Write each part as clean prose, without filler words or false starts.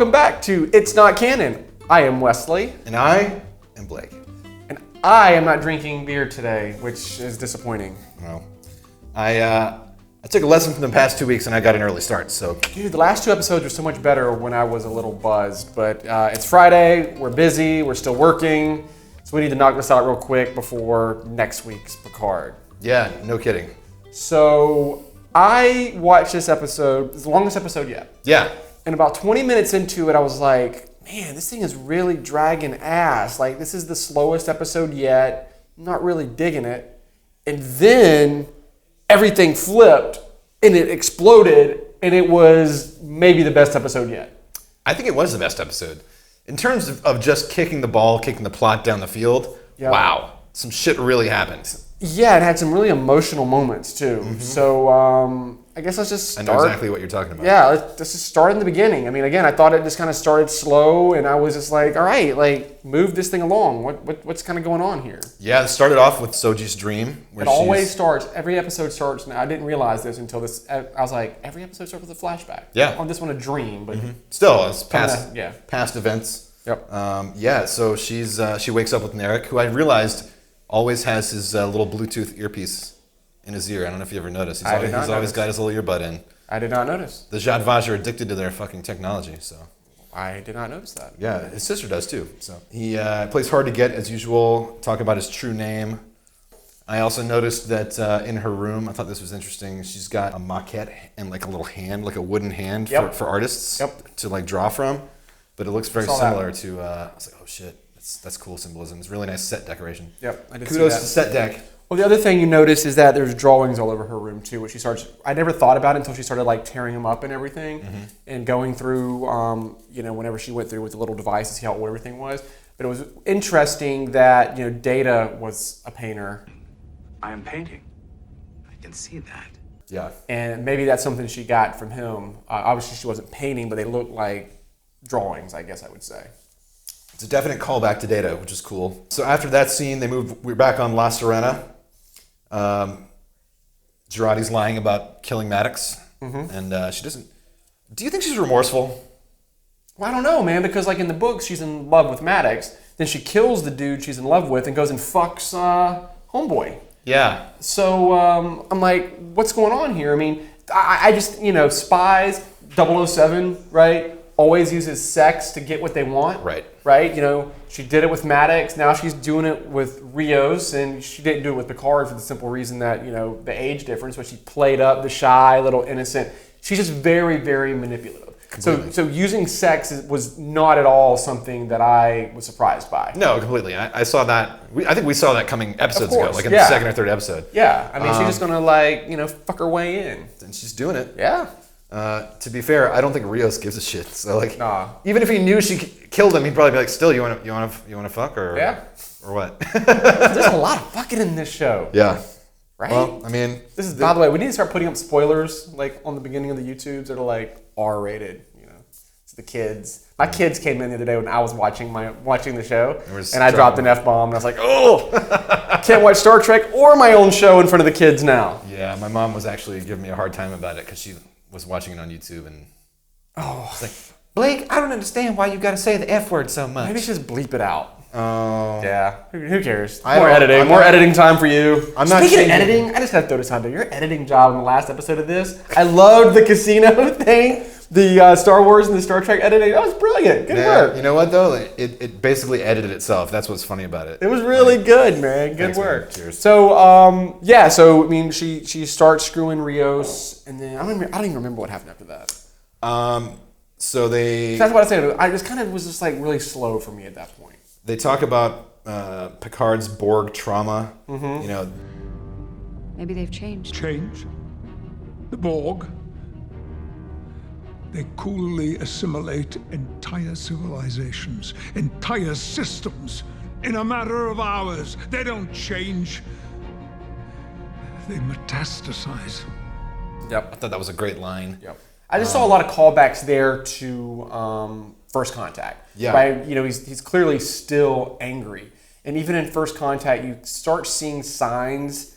welcome back to It's Not Canon. I am Wesley. And I am Blake. And I am not drinking beer today, which is disappointing. Well, I took a lesson from the past 2 weeks and I got an early start, so. Dude, the last two episodes were so much better when I was a little buzzed, but it's Friday, we're busy, we're still working, so we need to knock this out real quick before next week's Picard. Yeah, no kidding. So I watched this episode, it's the longest episode yet. Yeah. And about 20 minutes into it, I was like, man, this thing is really dragging ass. Like, this is the slowest episode yet. I'm not really digging it. And then everything flipped and it exploded and it was maybe the best episode yet. I think it was the best episode. In terms of just kicking the ball, kicking the plot down the field, Wow. Some shit really happened. Yeah, it had some really emotional moments too. Mm-hmm. So I guess let's just start. I know exactly what you're talking about. Yeah, let's just start in the beginning. I mean, again, I thought it just kind of started slow, and I was just like, all right, like move this thing along. What's kind of going on here? Yeah, it started off with Soji's dream. It always starts. Every episode starts. Now, I didn't realize this until this. I was like, every episode starts with a flashback. Yeah. On this one, a dream, but still, it's past events. Yep. So she wakes up with Narek, who I realized always has his little Bluetooth earpiece in his ear. I don't know if you ever noticed. He's always got his little earbud in. I did not notice. The Zhat Vash are addicted to their fucking technology, so. I did not notice that. Yeah, his sister does too. So he plays hard to get as usual, talk about his true name. I also noticed that in her room, I thought this was interesting, she's got a maquette and like a little hand, like a wooden hand for artists to like draw from. But it looks very similar to, I was like, oh shit. That's cool symbolism. It's a really nice set decoration. Yep, I did Kudos see that. to set deck. Well, the other thing you notice is that there's drawings all over her room too, which I never thought about it until she started like tearing them up and everything, and going through, whenever she went through with the little device to see how old everything was. But it was interesting that, Data was a painter. I am painting. I can see that. Yeah. And maybe that's something she got from him. Obviously she wasn't painting, but they looked like drawings, I guess I would say. It's a definite callback to Data, which is cool. So after that scene, we're back on La Sirena. Girardi's lying about killing Maddox, and she doesn't. Do you think she's remorseful? Well, I don't know, man, because like in the books, she's in love with Maddox. Then she kills the dude she's in love with and goes and fucks Homeboy. Yeah. So I'm like, what's going on here? I mean, I just, spies, 007, right? Always uses sex to get what they want. Right. Right? She did it with Maddox. Now she's doing it with Rios, and she didn't do it with Picard for the simple reason that, the age difference, but she played up the shy, little innocent. She's just very, very manipulative. So using sex was not at all something that I was surprised by. No, completely. I saw that. I think we saw that coming episodes ago, like in the second or third episode. Yeah. I mean, she's just going to fuck her way in. And she's doing it. Yeah. To be fair, I don't think Rios gives a shit. So nah. Even if he knew she killed him, he'd probably be like, "Still, you want to fuck or what?" There's a lot of fucking in this show. Yeah. Right. Well, I mean, by the way, we need to start putting up spoilers like on the beginning of the YouTubes that are like R-rated. To the kids. My kids came in the other day when I was watching the show, and I dropped an F-bomb, and I was like, "Oh, can't watch Star Trek or my own show in front of the kids now." Yeah, my mom was actually giving me a hard time about it because she was watching it on YouTube, and it's like, Blake, I don't understand why you got to say the F word so much. Maybe just bleep it out. Oh. Yeah. Who cares? More editing time for you. Speaking of editing, I just got to throw this out there. Your editing job in the last episode of this, I loved the casino thing. The Star Wars and the Star Trek editing, that was brilliant. Good work. You know what, though? It basically edited itself. That's what's funny about it. It was really good, man. Good work. Man. Cheers. So, so, I mean, she starts screwing Rios, and then I don't even remember what happened after that. So that's what I said. I just kind of was just like really slow for me at that point. They talk about Picard's Borg trauma. Maybe they've changed. Change? The Borg? They coolly assimilate entire civilizations, entire systems, in a matter of hours. They don't change. They metastasize. Yep. I thought that was a great line. Yep. I just saw a lot of callbacks there to First Contact. Yeah. Right? He's clearly still angry. And even in First Contact, you start seeing signs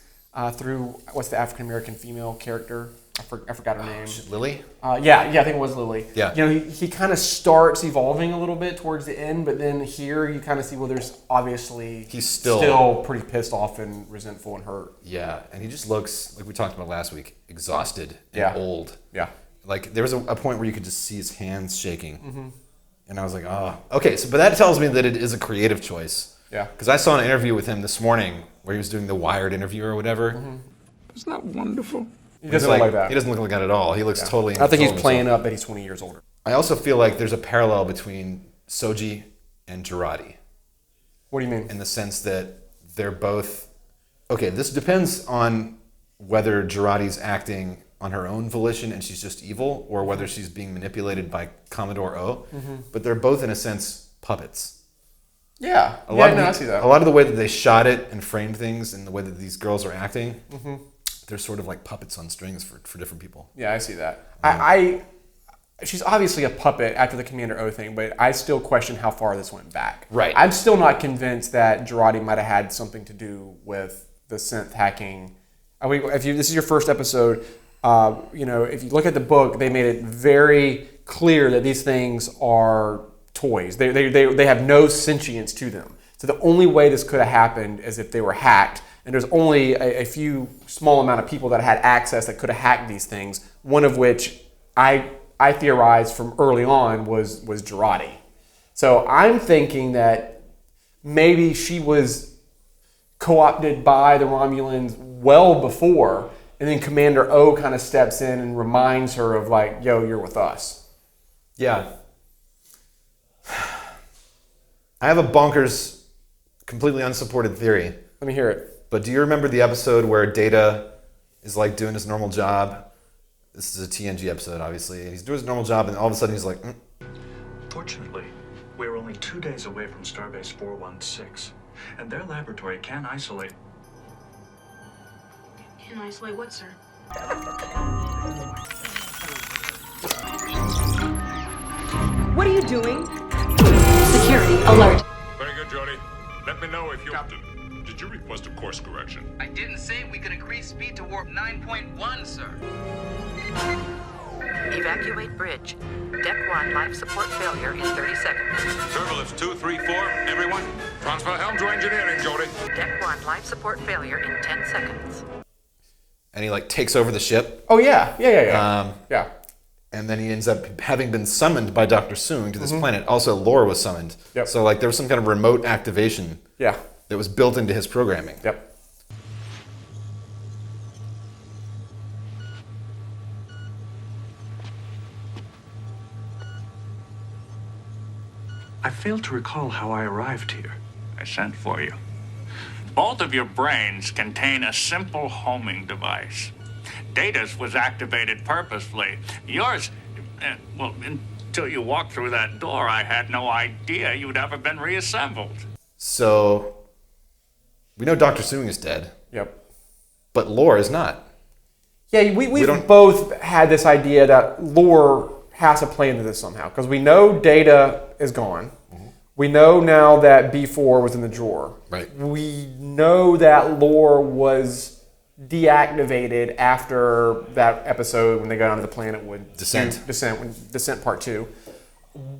through, what's the African-American female character? I forgot her name. Lily? Yeah, I think it was Lily. Yeah. You know, he kind of starts evolving a little bit towards the end, but then here you kind of see, well, there's obviously he's still pretty pissed off and resentful and hurt. Yeah, and he just looks, like we talked about last week, exhausted and Yeah. old. Yeah. Like, there was a point where you could just see his hands shaking. And I was like, oh. Okay, so but that tells me that it is a creative choice. Yeah. Because I saw an interview with him this morning where he was doing the Wired interview or whatever. Isn't that wonderful? He doesn't look like that. He doesn't look like that at all. He looks totally in I think he's control of playing himself. up that he's 20 years older. I also feel like there's a parallel between Soji and Girardi What do you mean? in the sense that they're both... Okay, this depends on whether Girardi's acting on her own volition and she's just evil, or whether she's being manipulated by Commodore O. But they're both, in a sense, puppets. Yeah. I see that. A lot of the way that they shot it and framed things and the way that these girls are acting, they're sort of like puppets on strings for different people. Yeah, I see that. She's obviously a puppet after the Commander O thing, but I still question how far this went back. Right. I'm still not convinced that Girardi might have had something to do with the synth hacking. I mean, this is your first episode, if you look at the book, they made it very clear that these things are toys. They have no sentience to them. So the only way this could have happened is if they were hacked. And there's only a few small amount of people that had access that could have hacked these things. One of which I theorized from early on was Girardi. So I'm thinking that maybe she was co-opted by the Romulans well before, and then Commander O kind of steps in and reminds her of like, yo, you're with us. Yeah. I have a bonkers, completely unsupported theory. Let me hear it. But do you remember the episode where Data is like doing his normal job? This is a TNG episode, obviously. And he's doing his normal job, and all of a sudden he's like, Fortunately, we're only 2 days away from Starbase 416, and their laboratory can isolate. Can isolate what, sir? What are you doing? Security alert. Very good, Jody. Let me know if you... Captain, did you request a course correction? I didn't say we could increase speed to warp 9.1, sir. Evacuate bridge. Deck 1 life support failure in 30 seconds. Turbulence 2, 3, 4. Everyone, transfer helm to engineering, Jody. Deck 1 life support failure in 10 seconds. and he like takes over the ship. Oh yeah. Yeah. And then he ends up having been summoned by Dr. Soong to this planet. Also, Lore was summoned. Yep. So like there was some kind of remote activation Yeah. that was built into his programming. Yep. I failed to recall how I arrived here. I sent for you. Both of your brains contain a simple homing device. Data's was activated purposefully. Yours, well, until you walked through that door, I had no idea you'd ever been reassembled. So we know Dr. Soong is dead, Yep. but Lore is not. Yeah, we've both had this idea that Lore has to play into this somehow, because we know Data is gone. We know now that B4 was in the drawer. Right. We know that Lore was deactivated after that episode when they go down to the planet with Descent Part 2.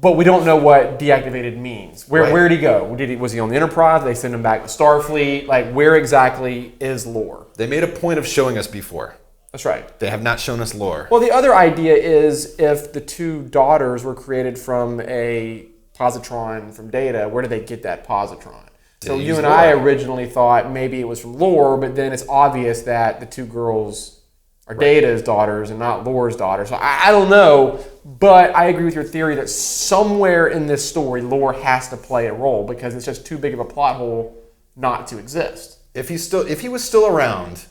But we don't know what deactivated means. Where'd he go? Was he on the Enterprise? Did they send him back to Starfleet? Like, where exactly is Lore? They made a point of showing us B4. That's right. They have not shown us Lore. Well, the other idea is if the two daughters were created from a positron from Data, where did they get that positron? So you and I originally thought maybe it was from Lore, but then it's obvious that the two girls are Data's daughters and not Lore's daughters. So I don't know, but I agree with your theory that somewhere in this story, Lore has to play a role because it's just too big of a plot hole not to exist. If he was still around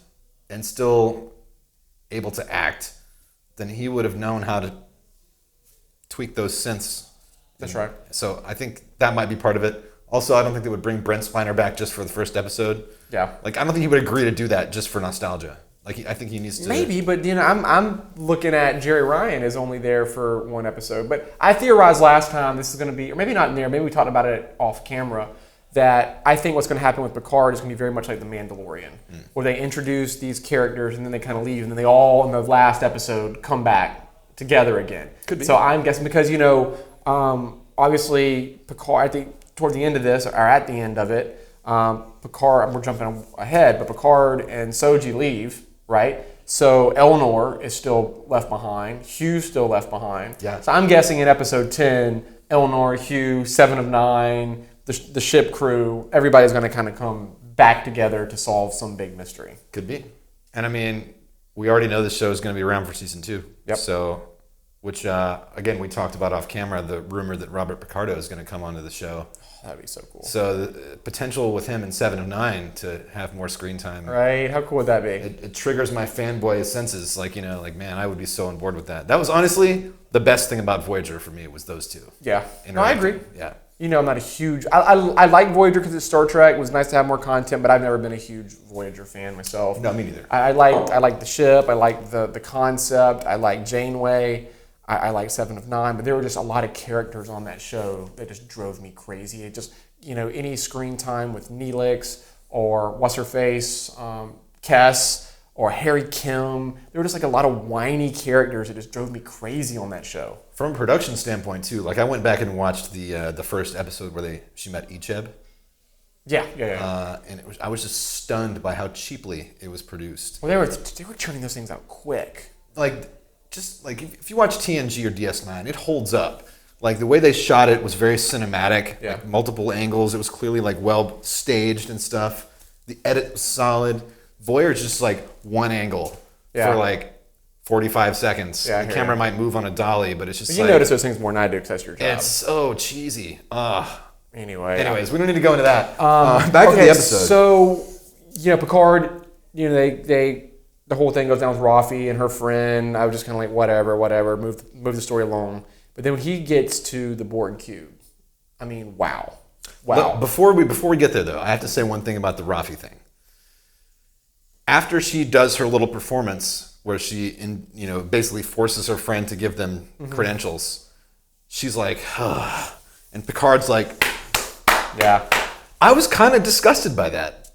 and still able to act, then he would have known how to tweak those synths. That's right. So I think that might be part of it. Also, I don't think they would bring Brent Spiner back just for the first episode. Yeah. Like, I don't think he would agree to do that just for nostalgia. Like, I think he needs to... Maybe, but I'm looking at Jerry Ryan is only there for one episode. But I theorized last time this is going to be, or maybe not in there, maybe we talked about it off camera, that I think what's going to happen with Picard is going to be very much like The Mandalorian, where they introduce these characters and then they kind of leave, and then they all, in the last episode, come back together again. Could be. So I'm guessing because, obviously, Picard, I think toward the end of this, or at the end of it, Picard, we're jumping ahead, but Picard and Soji leave, right? So Eleanor is still left behind. Hugh's still left behind. Yeah. So I'm guessing in episode 10, Eleanor, Hugh, 7 of 9, the ship crew, everybody's going to kind of come back together to solve some big mystery. Could be. And I mean, we already know this show is going to be around for season 2. Yep. So, which, again, we talked about off camera, the rumor that Robert Picardo is going to come onto the show. That'd be so cool. So the potential with him in 7 of 9 to have more screen time. Right? How cool would that be? It triggers my fanboy senses. Man, I would be so on board with that. That was honestly the best thing about Voyager for me was those two. Yeah. No, I agree. Yeah. I'm not a huge... I like Voyager because it's Star Trek. It was nice to have more content, but I've never been a huge Voyager fan myself. No, me neither. I like the ship. I like the concept. I like Janeway. I like 7 of 9, but there were just a lot of characters on that show that just drove me crazy. It just, any screen time with Neelix or What's-Her-Face, Kess, or Harry Kim. There were just a lot of whiny characters that just drove me crazy on that show. From a production standpoint, too, I went back and watched the first episode where she met Icheb. Yeah. And I was just stunned by how cheaply it was produced. Well, they were churning those things out quick. If you watch TNG or DS9, it holds up. The way they shot it was very cinematic. Yeah. Multiple angles. It was clearly well staged and stuff. The edit was solid. Voyager's just one angle for 45 seconds. Yeah, the camera might move on a dolly, but it's just you notice those things more than I do because that's your job. It's so cheesy. Anyways, we don't need to go into that. Back to the episode. So, Picard, the whole thing goes down with Rafi and her friend. I was just kind of whatever, move the story along. But then when he gets to the Borg cube, I mean, wow. Look, before we get there, though, I have to say one thing about the Rafi thing. After she does her little performance where she, basically forces her friend to give them credentials, she's like, and Picard's like, yeah. I was kind of disgusted by that.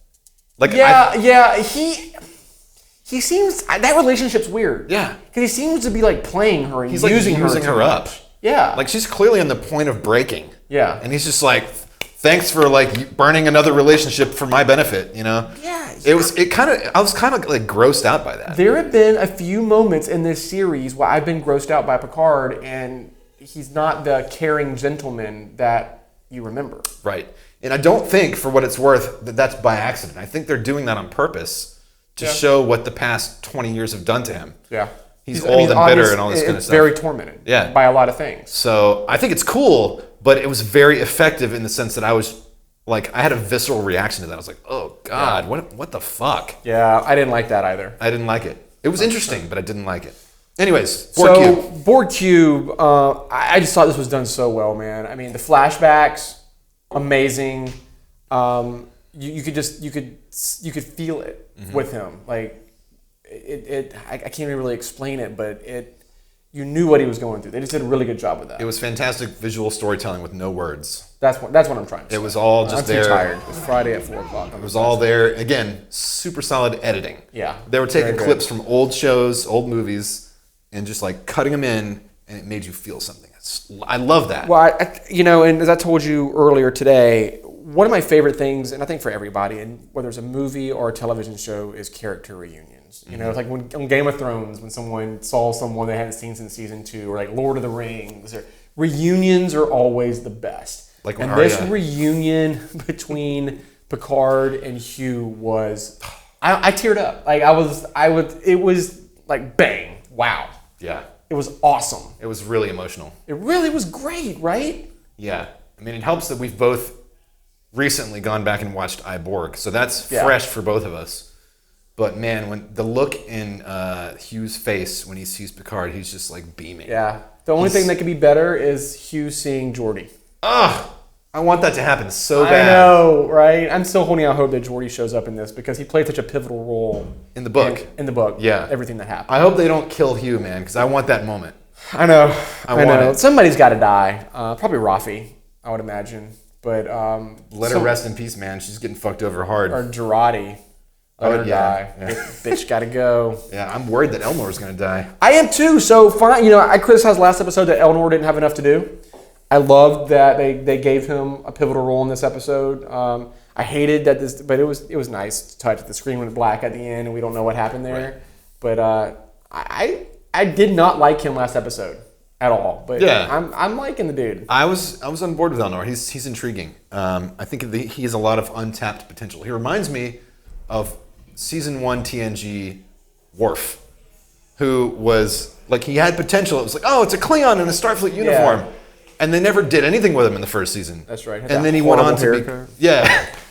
He seems, that relationship's weird. Yeah. Because he seems to be playing her and he's using her up. Yeah. She's clearly on the point of breaking. Yeah. And he's just thanks for burning another relationship for my benefit, Yeah. I was kind of grossed out by that. There have been a few moments in this series where I've been grossed out by Picard and he's not the caring gentleman that you remember. Right. And I don't think, for what it's worth, that that's by accident. I think they're doing that on purpose to show what the past 20 years have done to him. Yeah. He's old and bitter and all this kind of stuff. Very tormented by a lot of things. So I think it's cool, but it was very effective in the sense that I was I had a visceral reaction to that. I was like, oh God, what the fuck? Yeah, I didn't like that either. I didn't like it. It was interesting, but I didn't like it. Anyways, Borg Cube, I just thought this was done so well, man. I mean, the flashbacks, amazing. You could feel it with him. I can't even really explain it, but you knew what he was going through. They just did a really good job with that. It was fantastic visual storytelling with no words. That's what I'm trying to say. It was all just there. I'm too tired. It was Friday at 4 o'clock. It was all there. Again, super solid editing. Yeah. They were taking clips from old shows, old movies, and just cutting them in, and it made you feel something. I love that. Well, and as I told you earlier today, one of my favorite things, and I think for everybody, and whether it's a movie or a television show, is character reunions. It's like when on Game of Thrones, when someone saw someone they hadn't seen since season 2, or Lord of the Rings, reunions are always the best. This reunion between Picard and Hugh was, I teared up. It was bang, wow. Yeah. It was awesome. It was really emotional. It really was great, right? Yeah. I mean, it helps that we've both recently gone back and watched Borg, so that's fresh for both of us. But man, when the look in Hugh's face when he sees Picard, he's just beaming. Yeah. The only thing that could be better is Hugh seeing Geordi. Ugh! I want that to happen so bad. I know, right? I'm still holding out hope that Geordi shows up in this because he played such a pivotal role in the book. In the book, yeah. Everything that happened. I hope they don't kill Hugh, man, because I want that moment. I know. I know. Somebody's got to die. Probably Rafi, I would imagine. But Let her rest in peace, man. She's getting fucked over hard. Or Girardi. Let her die. Yeah. Bitch gotta go. Yeah, I'm worried that Elnor's gonna die. I am too. So fine. You know, I criticized last episode that Elnor didn't have enough to do. I loved that they gave him a pivotal role in this episode. I hated that this, but it was nice to touch. The screen went black at the end, and we don't know what happened there. Right. But I did not like him last episode at all. But yeah. I'm liking the dude. I was on board with Elnor. He's intriguing. I think he has a lot of untapped potential. He reminds me of Season 1 TNG Worf, who was like, he had potential. It was like, oh, it's a Klingon in a Starfleet uniform. Yeah. And they never did anything with him in the first season. That's right. And then he went on to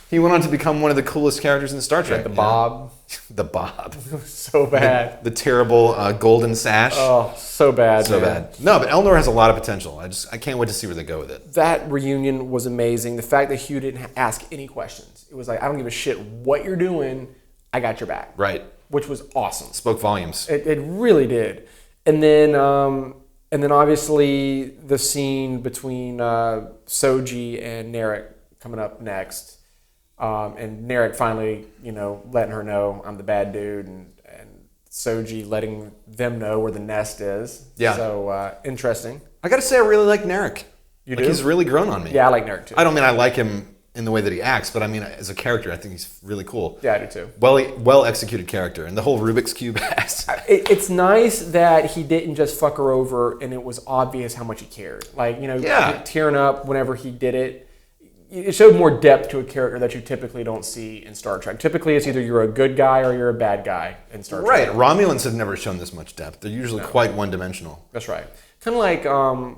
he went on to become one of the coolest characters in Star Trek. The Bob. The Bob. So bad. The terrible golden sash. Oh, so bad. So bad. No, but Elnor has a lot of potential. I can't wait to see where they go with it. That reunion was amazing. The fact that Hugh didn't ask any questions. It was like, I don't give a shit what you're doing. I got your back. Right. Which was awesome. Spoke volumes. It really did. And then obviously the scene between Soji and Narek coming up next. And Narek finally, letting her know I'm the bad dude, and Soji letting them know where the nest is. Yeah. So interesting. I gotta say, I really like Narek. You do? He's really grown on me. Yeah, I like Narek too. I don't mean I like him in the way that he acts, but I mean as a character, I think he's really cool. Yeah, I do too. Well executed character, and the whole Rubik's Cube has. It's nice that he didn't just fuck her over, and it was obvious how much he cared. Like, tearing up whenever he did it. It showed more depth to a character that you typically don't see in Star Trek. Typically, it's either you're a good guy or you're a bad guy in Star Trek. Right. Romulans have never shown this much depth. They're usually quite one-dimensional. That's right. Kind of like,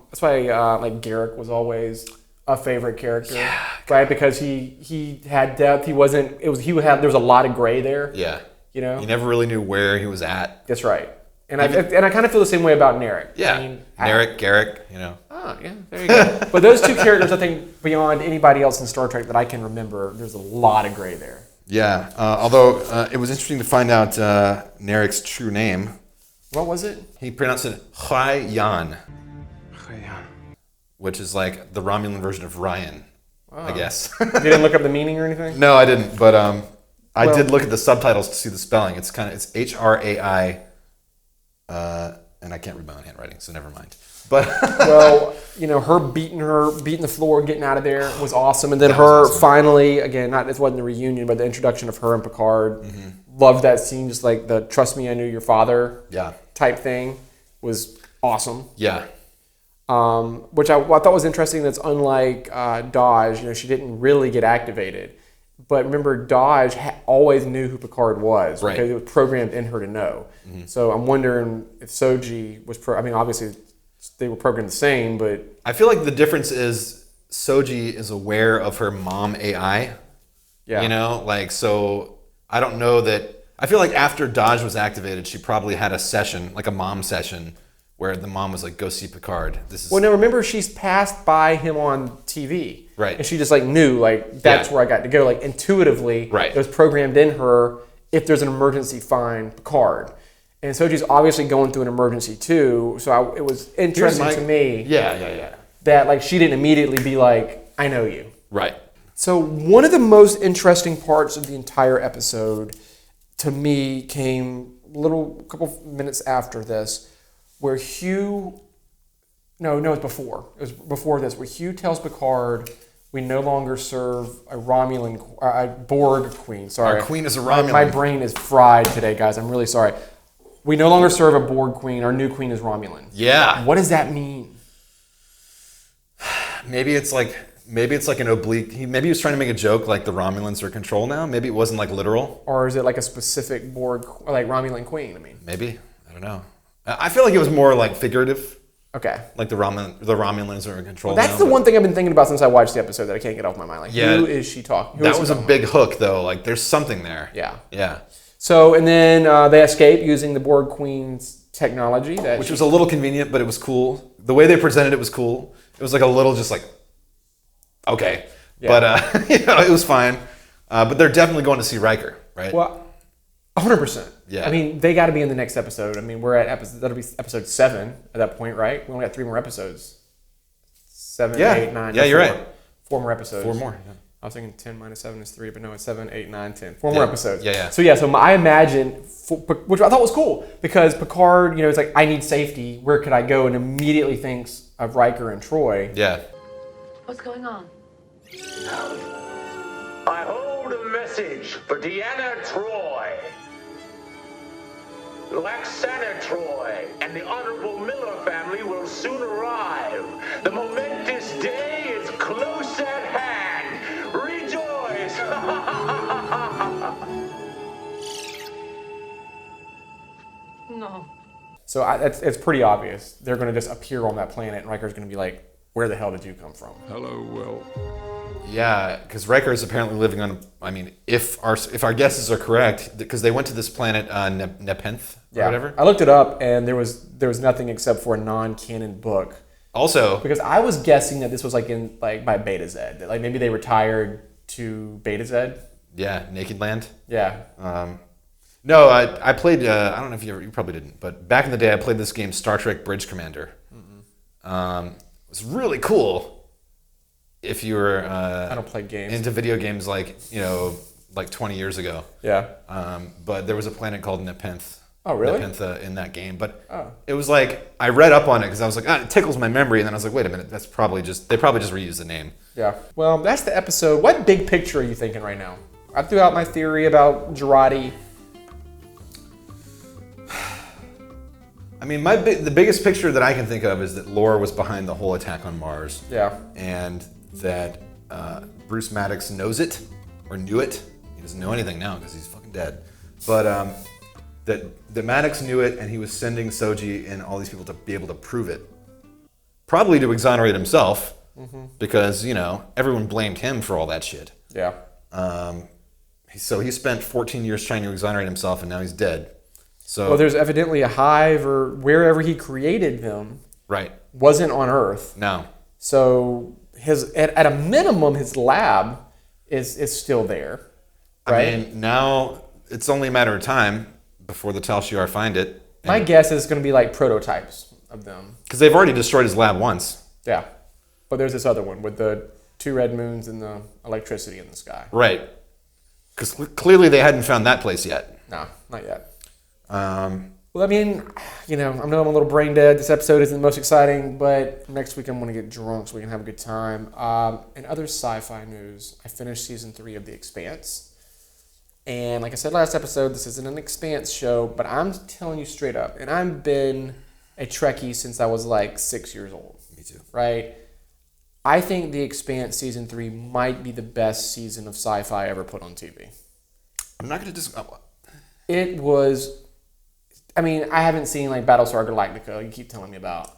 that's why like Garak was always a favorite character. Yeah. Right? Because he had depth. There was a lot of gray there. Yeah. You never really knew where he was at. That's right. And I kind of feel the same way about Narek. Yeah. Narek, Garak, Oh, yeah, there you go. But those two characters, I think, beyond anybody else in Star Trek that I can remember, there's a lot of gray there. Yeah, although it was interesting to find out Narek's true name. What was it? He pronounced it Hai-Yan, which is like the Romulan version of Ryan, I guess. You didn't look up the meaning or anything? No, I didn't, but I did look at the subtitles to see the spelling. It's Hrai, and I can't read my own handwriting, so never mind. But well, her beating the floor, getting out of there was awesome, and then her finally, again, this wasn't the reunion, but the introduction of her and Picard. Mm-hmm. Loved that scene, just like the "Trust me, I knew your father" type thing was awesome. Yeah. Which I thought was interesting. That's unlike Dodge. She didn't really get activated, but remember, Dodge always knew who Picard was because it was programmed in her to know. Mm-hmm. So I'm wondering if Soji was. Obviously. They were programmed the same, but... I feel like the difference is Soji is aware of her mom AI. Yeah. So I don't know that... I feel like after Dodge was activated, she probably had a session, like a mom session, where the mom was like, go see Picard. Well, now remember, she's passed by him on TV. Right. And she just knew, that's where I got to go. Intuitively, it was programmed in her, if there's an emergency, find Picard. And Soji's obviously going through an emergency too, so it was interesting to me. Yeah. That she didn't immediately be like, I know you. Right. So one of the most interesting parts of the entire episode, to me, came a couple minutes after this, where Hugh. No, it's before. It was before this, where Hugh tells Picard, "We no longer serve a Borg queen." Sorry, our queen is a Romulan. My brain is fried today, guys. I'm really sorry. We no longer serve a Borg queen. Our new queen is Romulan. Yeah. What does that mean? Maybe it's like an oblique. Maybe he was trying to make a joke like the Romulans are in control now. Maybe it wasn't literal. Or is it like a specific Borg, or Romulan queen? Maybe. I don't know. I feel like it was more figurative. Okay. Like the Romulans are in control. Well, that's the one thing I've been thinking about since I watched the episode that I can't get off my mind. Who is she talking? That was a big hook, though. There's something there. Yeah. Yeah. So, and then they escape using the Borg Queen's technology. Which was a little convenient, but it was cool. The way they presented it was cool. It was a little just okay. Yeah. But, it was fine. But they're definitely going to see Riker, right? Well, 100%. Yeah. They got to be in the next episode. We're at that'll be episode 7 at that point, right? We only got 3 more episodes. 7, 8, 9, Yeah, you're right. 4 more episodes. 4 more. Yeah. I was thinking 10 minus 7 is 3, but no, it's 7, 8, 9, 10. 4 more episodes. Yeah. So I imagine, which I thought was cool, because Picard, it's like, I need safety. Where could I go? And immediately thinks of Riker and Troy. Yeah. What's going on? I hold a message for Deanna Troy, Laxana Troy, and the Honorable Miller family will soon arrive. The momentous day is close at hand. Rejoice! No. So it's pretty obvious. They're going to just appear on that planet, and Riker's going to be like, where the hell did you come from? Hello, Will. Yeah, because Riker is apparently living on. I mean, if our guesses are correct, because they went to this planet Nepenthe or whatever. I looked it up, and there was nothing except for a non-canon book. Also, because I was guessing that this was by Beta Z, that like maybe they retired to Beta Z. Yeah, Naked Land. Yeah. No, I played. I don't know if you probably didn't, but back in the day, I played this game, Star Trek Bridge Commander. It was really cool. If you were I don't play games. into video games like 20 years ago. Yeah. But there was a planet called Nepenthe. Oh, really? Nepenthe in that game. But it was like, I read up on it because I was like, it tickles my memory. And then I was like, wait a minute, they probably just reused the name. Yeah. Well, that's the episode. What big picture are you thinking right now? I threw out my theory about Girardi. I mean, the biggest picture that I can think of is that Lore was behind the whole attack on Mars. Yeah. And that Bruce Maddox knows it, or knew it. He doesn't know anything now because he's fucking dead. But that Maddox knew it, and he was sending Soji and all these people to be able to prove it. Probably to exonerate himself, because, everyone blamed him for all that shit. Yeah. So he spent 14 years trying to exonerate himself, and now he's dead. So, well, there's evidently a hive or wherever he created them. Right. Wasn't on Earth. No. So at a minimum, his lab is still there. Right? I mean, now it's only a matter of time before the Tal Shiar find it. My guess is it's going to be like prototypes of them. Because they've already destroyed his lab once. Yeah. But there's this other one with the 2 red moons and the electricity in the sky. Right. Because clearly they hadn't found that place yet. No, not yet. Well, I mean, I know I'm a little brain dead. This episode isn't the most exciting, but next week I'm going to get drunk so we can have a good time. In other sci-fi news, I finished season 3 of The Expanse. And like I said last episode, this isn't an Expanse show, but I'm telling you straight up, and I've been a Trekkie since I was like 6 years old. Me too. Right? I think The Expanse season 3 might be the best season of sci-fi ever put on TV. I'm not going to It was... I mean, I haven't seen like Battlestar Galactica. You keep telling me about.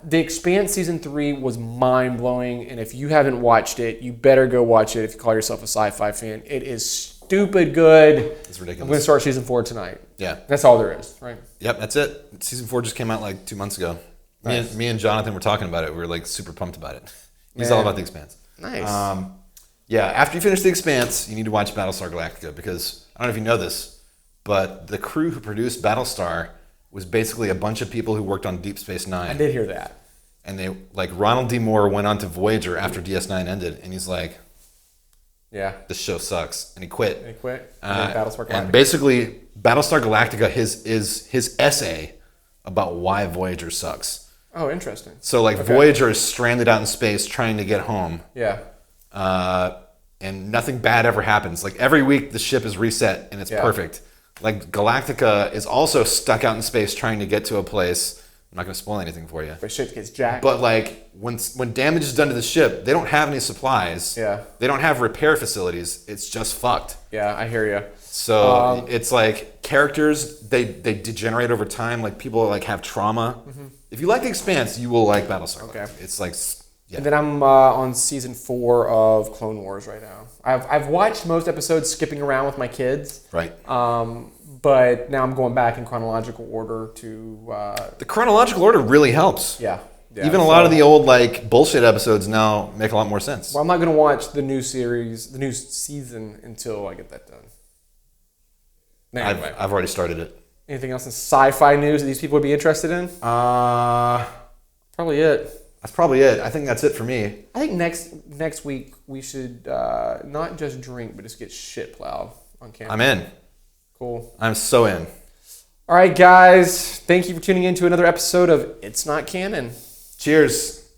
The Expanse season 3 was mind blowing, and if you haven't watched it, you better go watch it. If you call yourself a sci-fi fan, it is stupid good. It's ridiculous. I'm going to start season 4 tonight. Yeah, that's all there is, right? Yep, that's it. Season 4 just came out like 2 months ago. Nice. Me and Jonathan were talking about it. We were like super pumped about it. He's all about The Expanse. Nice. Yeah, after you finish The Expanse, you need to watch Battlestar Galactica because I don't know if you know this. But the crew who produced Battlestar was basically a bunch of people who worked on Deep Space Nine. I did hear that. And they, like, Ronald D. Moore went on to Voyager after DS9 ended, and he's like, "Yeah, this show sucks," and he quit. And Battlestar Galactica. And basically, Battlestar Galactica is his essay about why Voyager sucks. Oh, interesting. So, like, okay. Voyager is stranded out in space trying to get home. Yeah. And nothing bad ever happens. Like, every week the ship is reset, and it's perfect. Like, Galactica is also stuck out in space trying to get to a place. I'm not going to spoil anything for you. But shit gets jacked. But, like, when damage is done to the ship, they don't have any supplies. Yeah. They don't have repair facilities. It's just fucked. Yeah, I hear you. So, it's like characters, they degenerate over time. Like, people, like, have trauma. Mm-hmm. If you like The Expanse, you will like Battlestar. Okay. It's like... Yeah. And then I'm on season 4 of Clone Wars right now. I've watched most episodes skipping around with my kids. Right. But now I'm going back in chronological order to... The chronological order really helps. Yeah. Even a lot of the old like bullshit episodes now make a lot more sense. Well, I'm not going to watch the new season until I get that done. Anyway. I've already started it. Anything else in sci-fi news that these people would be interested in? Probably it. That's probably it. I think that's it for me. I think next week we should not just drink, but just get shit plowed on camera. I'm in. Cool. I'm so in. All right, guys. Thank you for tuning in to another episode of It's Not Canon. Cheers.